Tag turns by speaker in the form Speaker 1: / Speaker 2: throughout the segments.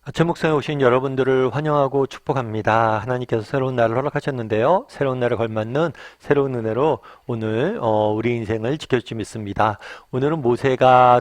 Speaker 1: 아침 목상에 오신 여러분들을 환영하고 축복합니다. 하나님께서 새로운 날을 허락하셨는데요. 새로운 날에 걸맞는 새로운 은혜로 오늘 우리 인생을 지켜주시 믿습니다. 오늘은 모세가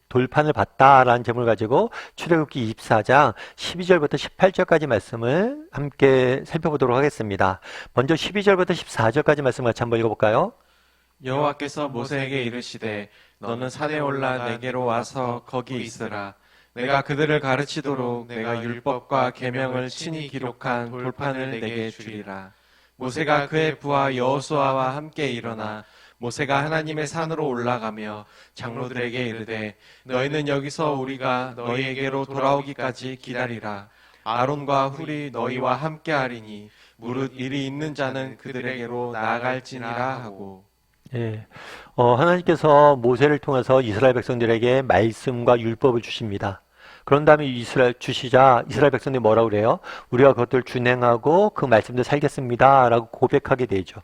Speaker 1: 돌판을 봤다라는 제목을 가지고 출애굽기 24장 12절부터 18절까지 말씀을 함께 살펴보도록 하겠습니다. 먼저 12절부터 14절까지 말씀 같이 한번 읽어볼까요?
Speaker 2: 여호와께서 모세에게 이르시되 너는 산에 올라 내게로 와서 거기 있으라. 내가 그들을 가르치도록 내가 율법과 계명을 친히 기록한 돌판을 내게 주리라. 모세가 그의 부하 여호수아와 함께 일어나 모세가 하나님의 산으로 올라가며 장로들에게 이르되 너희는 여기서 우리가 너희에게로 돌아오기까지 기다리라. 아론과 훌이 너희와 함께하리니 무릇 일이 있는 자는 그들에게로 나아갈지니라 하고.
Speaker 1: 예, 하나님께서 모세를 통해서 이스라엘 백성들에게 말씀과 율법을 주십니다. 그런 다음에 주시자 이스라엘 백성들이 뭐라고 그래요? 우리가 그것들을 준행하고 그 말씀대로 살겠습니다 라고 고백하게 되죠.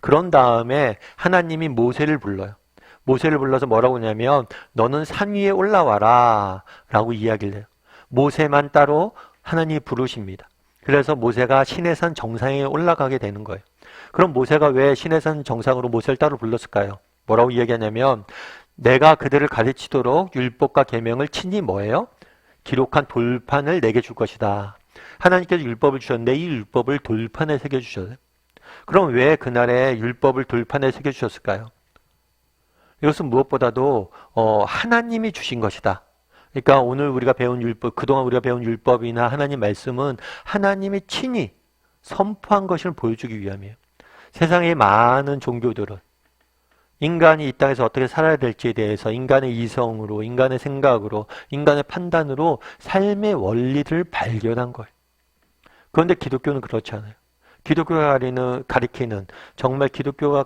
Speaker 1: 그런 다음에 하나님이 모세를 불러요. 모세를 불러서 뭐라고 하냐면 너는 산 위에 올라와라 라고 이야기를 해요. 모세만 따로 하나님이 부르십니다. 그래서 모세가 시내산 정상에 올라가게 되는 거예요. 그럼 모세가 왜 시내산 정상으로 모세를 따로 불렀을까요? 뭐라고 이야기하냐면 내가 그들을 가르치도록 율법과 계명을 친히 뭐예요? 기록한 돌판을 내게 줄 것이다. 하나님께서 율법을 주셨는데 이 율법을 돌판에 새겨주셨어요. 그럼 왜 그날에 율법을 돌판에 새겨주셨을까요? 이것은 무엇보다도 하나님이 주신 것이다. 그러니까 오늘 우리가 배운 율법, 그동안 우리가 배운 율법이나 하나님 말씀은 하나님이 친히 선포한 것을 보여주기 위함이에요. 세상의 많은 종교들은 인간이 이 땅에서 어떻게 살아야 될지에 대해서 인간의 이성으로, 인간의 생각으로, 인간의 판단으로 삶의 원리를 발견한 거예요. 그런데 기독교는 그렇지 않아요. 기독교가 가리키는 정말 기독교가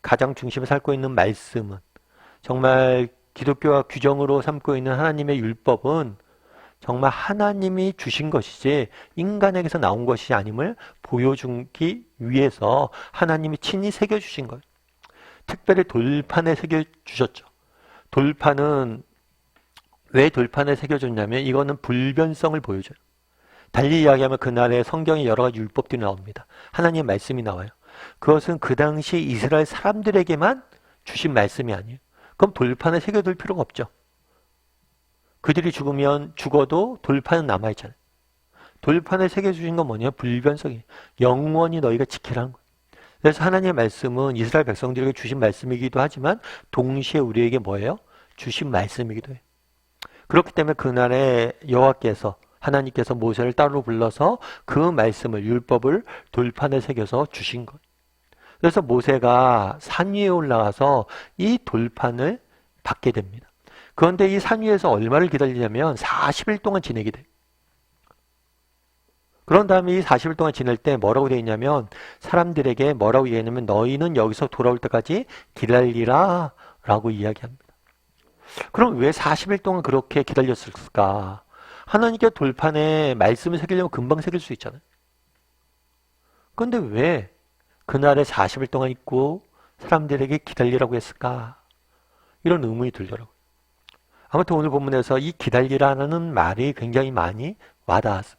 Speaker 1: 가장 중심에 삼고 있는 말씀은 정말 기독교가 규정으로 삼고 있는 하나님의 율법은 정말 하나님이 주신 것이지 인간에게서 나온 것이 아님을 보여주기 위해서 하나님이 친히 새겨주신 거예요. 특별히 돌판에 새겨주셨죠. 돌판은 왜 돌판에 새겨줬냐면 이거는 불변성을 보여줘요. 달리 이야기하면 그날에 성경에 여러 가지 율법들이 나옵니다. 하나님의 말씀이 나와요. 그것은 그 당시 이스라엘 사람들에게만 주신 말씀이 아니에요. 그럼 돌판에 새겨둘 필요가 없죠. 그들이 죽어도 돌판은 남아있잖아요. 돌판에 새겨주신 건 뭐냐? 불변성이에요. 영원히 너희가 지키라는 거예요. 그래서 하나님의 말씀은 이스라엘 백성들에게 주신 말씀이기도 하지만 동시에 우리에게 뭐예요? 주신 말씀이기도 해요. 그렇기 때문에 그날에 하나님께서 모세를 따로 불러서 그 말씀을, 율법을 돌판에 새겨서 주신 거예요. 그래서 모세가 산 위에 올라가서 이 돌판을 받게 됩니다. 그런데 이 산 위에서 얼마를 기다리냐면 40일 동안 지내게 돼요. 그런 다음에 이 40일 동안 지낼 때 뭐라고 되어 있냐면 사람들에게 뭐라고 얘기하냐면 너희는 여기서 돌아올 때까지 기다리라 라고 이야기합니다. 그럼 왜 40일 동안 그렇게 기다렸을까? 하나님께 돌판에 말씀을 새기려면 금방 새길 수 있잖아요. 그런데 왜 그날에 40일 동안 있고 사람들에게 기다리라고 했을까? 이런 의문이 들더라고요. 아무튼 오늘 본문에서 이 기다리라는 말이 굉장히 많이 와닿았어요.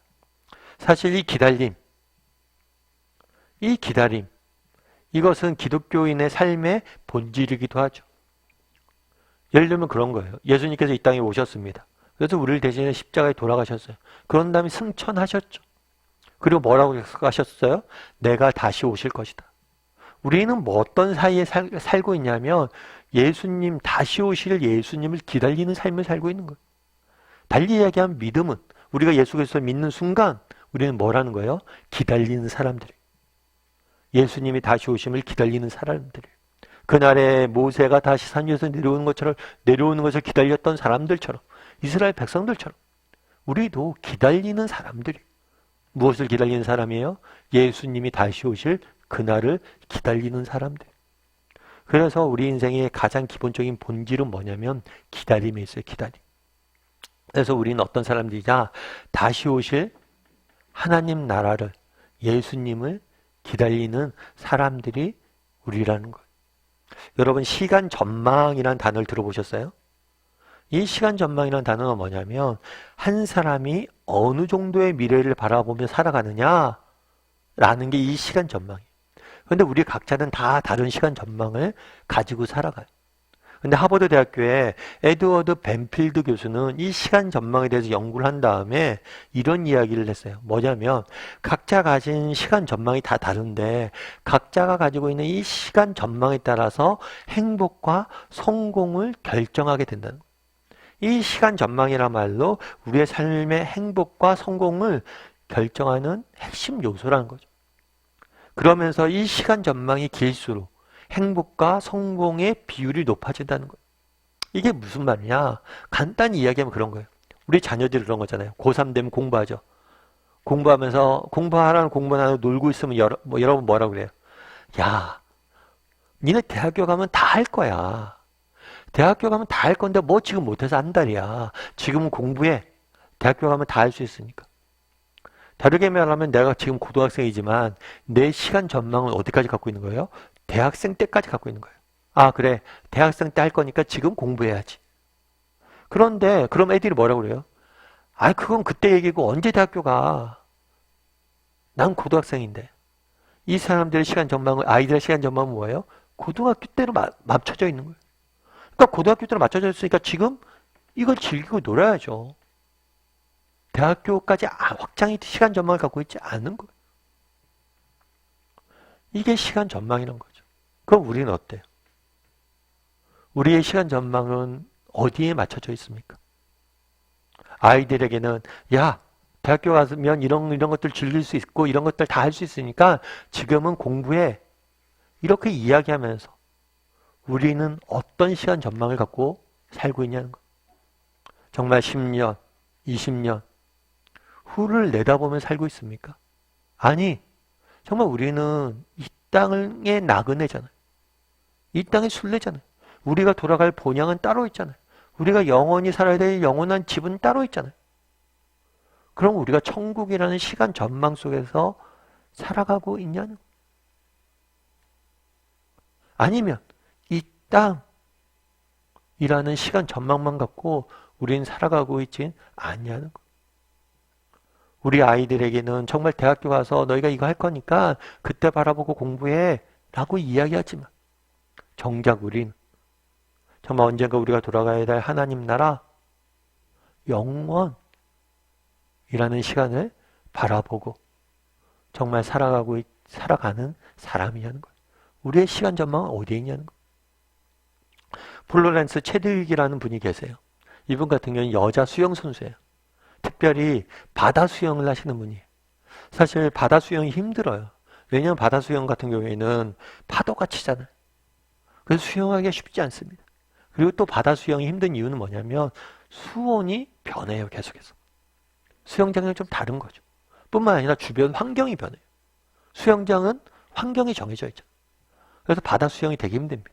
Speaker 1: 사실 이 기다림, 이것은 기독교인의 삶의 본질이기도 하죠. 예를 들면 그런 거예요. 예수님께서 이 땅에 오셨습니다. 그래서 우리를 대신해 십자가에 돌아가셨어요. 그런 다음에 승천하셨죠. 그리고 뭐라고 하셨어요? 내가 다시 오실 것이다. 우리는 뭐 어떤 사이에 살고 있냐면 예수님, 다시 오실 예수님을 기다리는 삶을 살고 있는 거예요. 달리 이야기하면 믿음은 우리가 예수 그리스도를 믿는 순간 우리는 뭐라는 거예요? 기다리는 사람들이에요. 예수님이 다시 오심을 기다리는 사람들이에요. 그날에 모세가 다시 산 위에서 내려오는 것을 기다렸던 사람들처럼 이스라엘 백성들처럼 우리도 기다리는 사람들이에요. 무엇을 기다리는 사람이에요? 예수님이 다시 오실 그날을 기다리는 사람들. 그래서 우리 인생의 가장 기본적인 본질은 뭐냐면 기다림에 있어요. 기다림. 그래서 우리는 어떤 사람들이냐? 다시 오실 하나님 나라를, 예수님을 기다리는 사람들이 우리라는 거예요. 여러분 시간 전망이라는 단어를 들어보셨어요? 이 시간 전망이라는 단어는 뭐냐면 한 사람이 어느 정도의 미래를 바라보며 살아가느냐라는 게 이 시간 전망이에요. 그런데 우리 각자는 다 다른 시간 전망을 가지고 살아가요. 근데 하버드 대학교의 에드워드 벤필드 교수는 이 시간 전망에 대해서 연구를 한 다음에 이런 이야기를 했어요. 뭐냐면 각자 가진 시간 전망이 다 다른데 각자가 가지고 있는 이 시간 전망에 따라서 행복과 성공을 결정하게 된다는 거예요. 이 시간 전망이란 말로 우리의 삶의 행복과 성공을 결정하는 핵심 요소라는 거죠. 그러면서 이 시간 전망이 길수록 행복과 성공의 비율이 높아진다는 거예요. 이게 무슨 말이냐? 간단히 이야기하면 그런 거예요. 우리 자녀들이 그런 거잖아요. 고3 되면 공부하죠. 공부하면서 공부하라는 공부는 안 하고 놀고 있으면 여러분 뭐라고 그래요? 야, 니네 대학교 가면 다 할 거야. 대학교 가면 다 할 건데 뭐 지금 못해서 한달이야. 지금은 공부해. 대학교 가면 다 할 수 있으니까. 다르게 말하면 내가 지금 고등학생이지만 내 시간 전망은 어디까지 갖고 있는 거예요? 대학생 때까지 갖고 있는 거예요. 아, 그래. 대학생 때 할 거니까 지금 공부해야지. 그런데 그럼 애들이 뭐라고 그래요? 아, 그건 그때 얘기고 언제 대학교 가? 난 고등학생인데. 이 사람들의 시간 전망은 아이들의 시간 전망은 뭐예요? 고등학교 때로 맞춰져 있는 거예요. 그러니까 고등학교 때로 맞춰져 있으니까 지금 이걸 즐기고 놀아야죠. 대학교까지 확장이 시간 전망을 갖고 있지 않은 거예요. 이게 시간 전망이라는 거죠. 그럼 우리는 어때요? 우리의 시간 전망은 어디에 맞춰져 있습니까? 아이들에게는 야, 대학교 가면 이런 것들 즐길 수 있고 이런 것들 다 할 수 있으니까 지금은 공부해. 이렇게 이야기하면서 우리는 어떤 시간 전망을 갖고 살고 있냐는 거예요. 정말 10년, 20년 후를 내다보며 살고 있습니까? 아니, 정말 우리는 이 땅의 나그네잖아요. 이 땅의 순례잖아요. 우리가 돌아갈 본향은 따로 있잖아요. 우리가 영원히 살아야 될 영원한 집은 따로 있잖아요. 그럼 우리가 천국이라는 시간 전망 속에서 살아가고 있냐는 거예요. 아니면 이 땅이라는 시간 전망만 갖고 우리는 살아가고 있진 않냐는 거예요. 우리 아이들에게는 정말 대학교 가서 너희가 이거 할 거니까 그때 바라보고 공부해 라고 이야기하지만 정작 우린 정말 언젠가 우리가 돌아가야 될 하나님 나라 영원이라는 시간을 바라보고 정말 살아가는 사람이냐는 거예요. 우리의 시간 전망은 어디에 있냐는 거예요. 플로렌스 체드윅이라는 분이 계세요. 이분 같은 경우는 여자 수영 선수예요. 특별히 바다 수영을 하시는 분이에요. 사실 바다 수영이 힘들어요. 왜냐하면 바다 수영 같은 경우에는 파도가 치잖아요. 그래서 수영하기가 쉽지 않습니다. 그리고 또 바다 수영이 힘든 이유는 뭐냐면 수온이 변해요, 계속해서. 수영장이랑 좀 다른 거죠. 뿐만 아니라 주변 환경이 변해요. 수영장은 환경이 정해져 있죠. 그래서 바다 수영이 되게 힘듭니다.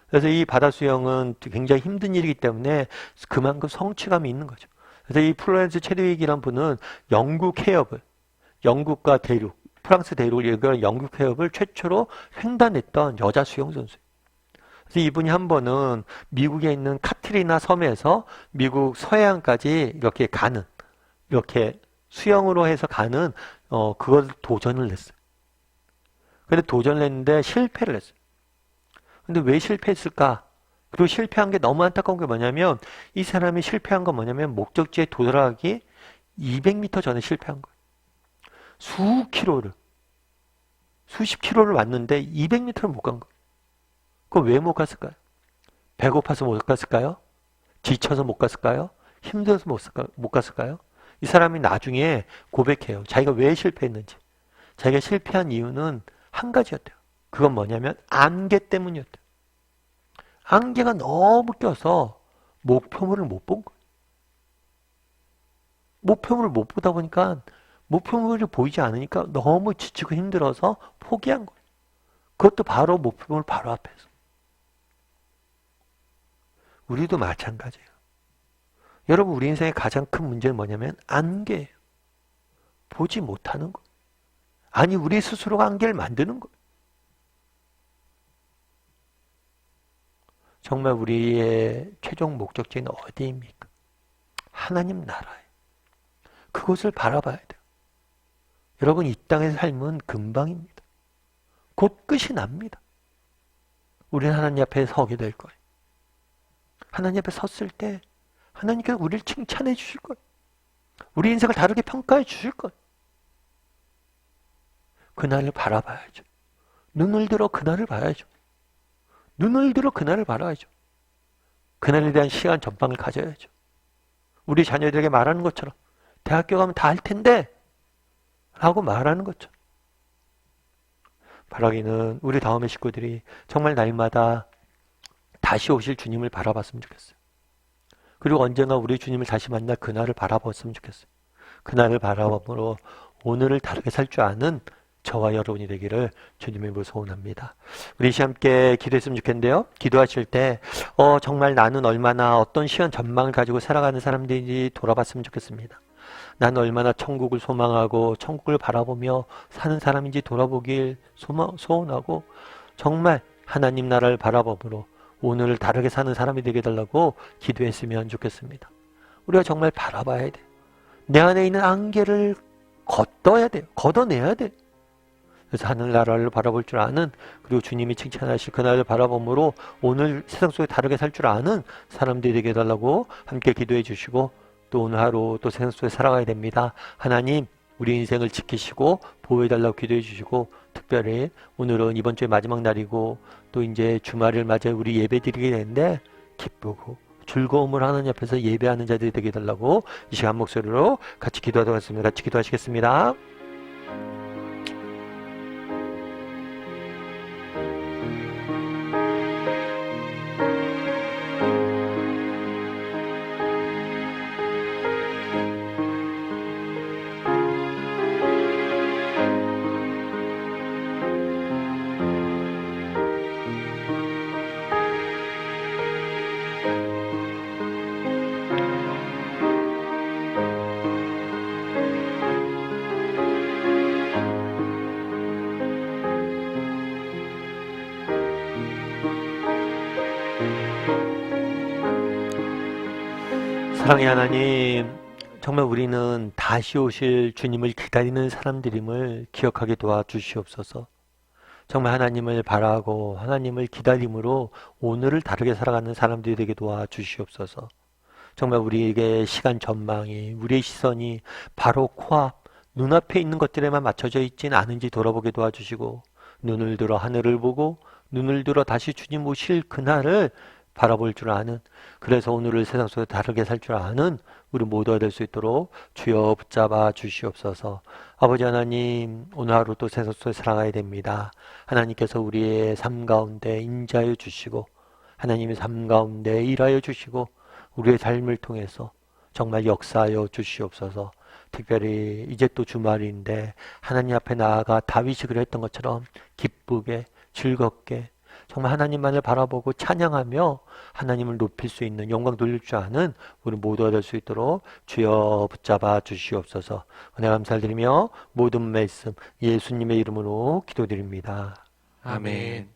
Speaker 1: 그래서 이 바다 수영은 굉장히 힘든 일이기 때문에 그만큼 성취감이 있는 거죠. 그래서 이 플로렌스 체드윅이라는 분은 영국과 대륙, 프랑스 대륙을 연결한 영국 해협을 최초로 횡단했던 여자 수영 선수예요. 그래서 이분이 한 번은 미국에 있는 카트리나 섬에서 미국 서해안까지 이렇게 수영으로 해서 가는 그걸 도전을 했어요. 근데 도전을 했는데 실패를 했어요. 근데 왜 실패했을까? 그리고 실패한 게 너무 안타까운 게 뭐냐면 이 사람이 실패한 건 뭐냐면 목적지에 도달하기 200m 전에 실패한 거예요. 수십 킬로를 왔는데 200m를 못 간 거예요. 그거 왜 못 갔을까요? 배고파서 못 갔을까요? 지쳐서 못 갔을까요? 힘들어서 못 갔을까요? 이 사람이 나중에 고백해요. 자기가 왜 실패했는지. 자기가 실패한 이유는 한 가지였대요. 그건 뭐냐면 안개 때문이었대요. 안개가 너무 껴서 목표물을 못 본 거예요. 목표물을 못 보다 보니까 목표물이 보이지 않으니까 너무 지치고 힘들어서 포기한 거예요. 그것도 바로 목표물 바로 앞에서. 우리도 마찬가지예요. 여러분, 우리 인생의 가장 큰 문제는 뭐냐면 안개예요. 보지 못하는 거예요. 아니, 우리 스스로가 안개를 만드는 거예요. 정말 우리의 최종 목적지는 어디입니까? 하나님 나라예요. 그곳을 바라봐야 돼요. 여러분, 이 땅의 삶은 금방입니다. 곧 끝이 납니다. 우리는 하나님 앞에 서게 될 거예요. 하나님 앞에 섰을 때 하나님께서 우리를 칭찬해 주실 거예요. 우리 인생을 다르게 평가해 주실 거예요. 그날을 바라봐야죠. 눈을 들어 그날을 봐야죠. 눈을 들어 그날을 바라야죠. 그날에 대한 시간 전방을 가져야죠. 우리 자녀들에게 말하는 것처럼 대학교 가면 다 할 텐데 라고 말하는 것처럼 바라기는 우리 다음의 식구들이 정말 날마다 다시 오실 주님을 바라봤으면 좋겠어요. 그리고 언젠가 우리 주님을 다시 만날 그날을 바라봤으면 좋겠어요. 그날을 바라봄으로 오늘을 다르게 살 줄 아는 저와 여러분이 되기를 주님의 이름으로 소원합니다. 우리 시간 함께 기도했으면 좋겠는데요. 기도하실 때 정말 나는 얼마나 어떤 시간 전망을 가지고 살아가는 사람들인지 돌아봤으면 좋겠습니다. 나는 얼마나 천국을 소망하고 천국을 바라보며 사는 사람인지 돌아보길 소원하고 정말 하나님 나라를 바라봄으로 오늘을 다르게 사는 사람이 되게 해달라고 기도했으면 좋겠습니다. 우리가 정말 바라봐야 돼요. 내 안에 있는 안개를 걷어내야 돼요. 그래서 하늘나라를 바라볼 줄 아는, 그리고 주님이 칭찬하실 그날을 바라봄으로 오늘 세상 속에 다르게 살 줄 아는 사람들이 되게 해달라고 함께 기도해 주시고, 또 오늘 하루 또 세상 속에 살아가야 됩니다. 하나님, 우리 인생을 지키시고 보호해달라고 기도해 주시고, 특별히 오늘은 이번 주의 마지막 날이고 또 이제 주말을 맞아 우리 예배 드리게 되는데 기쁘고 즐거움을 하나님 앞에서 예배하는 자들이 되게 해달라고 이 시간 목소리로 같이 기도하도록 하겠습니다. 같이 기도하시겠습니다. 사랑의 하나님, 정말 우리는 다시 오실 주님을 기다리는 사람들임을 기억하게 도와주시옵소서. 정말 하나님을 바라고 하나님을 기다림으로 오늘을 다르게 살아가는 사람들이 되게 도와주시옵소서. 정말 우리에게 시간 전망이, 우리의 시선이 바로 코앞, 눈앞에 있는 것들에만 맞춰져 있지는 않은지 돌아보게 도와주시고, 눈을 들어 하늘을 보고 눈을 들어 다시 주님 오실 그날을 바라볼 줄 아는, 그래서 오늘을 세상 속에 다르게 살 줄 아는 우리 모두가 될 수 있도록 주여 붙잡아 주시옵소서. 아버지 하나님, 오늘 하루 또 세상 속에 살아가야 됩니다. 하나님께서 우리의 삶 가운데 인자하여 주시고 하나님의 삶 가운데 일하여 주시고 우리의 삶을 통해서 정말 역사하여 주시옵소서. 특별히 이제 또 주말인데 하나님 앞에 나아가 다윗이 그랬던 것처럼 기쁘게 즐겁게 정말 하나님만을 바라보고 찬양하며 하나님을 높일 수 있는, 영광 돌릴 줄 아는 우리 모두가 될 수 있도록 주여 붙잡아 주시옵소서. 은혜 감사드리며 모든 말씀 예수님의 이름으로 기도드립니다.
Speaker 2: 아멘.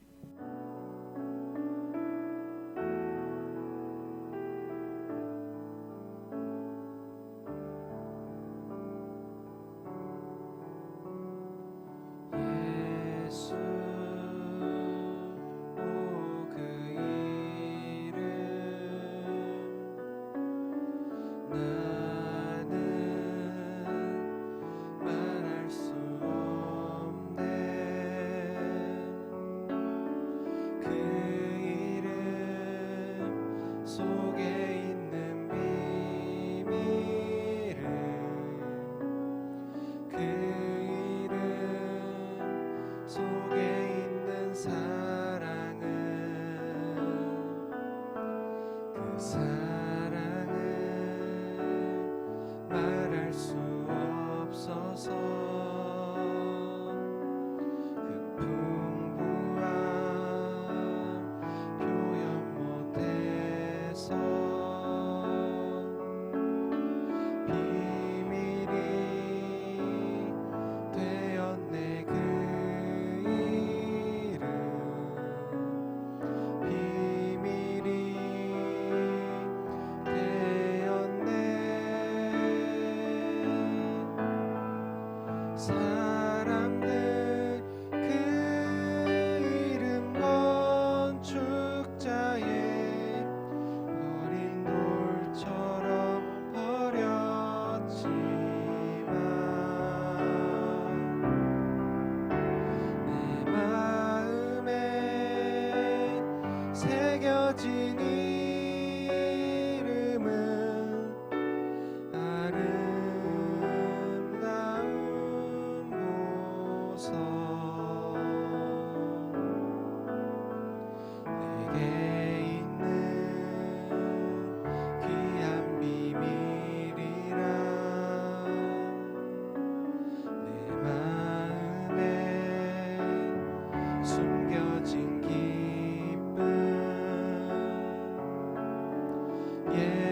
Speaker 2: 예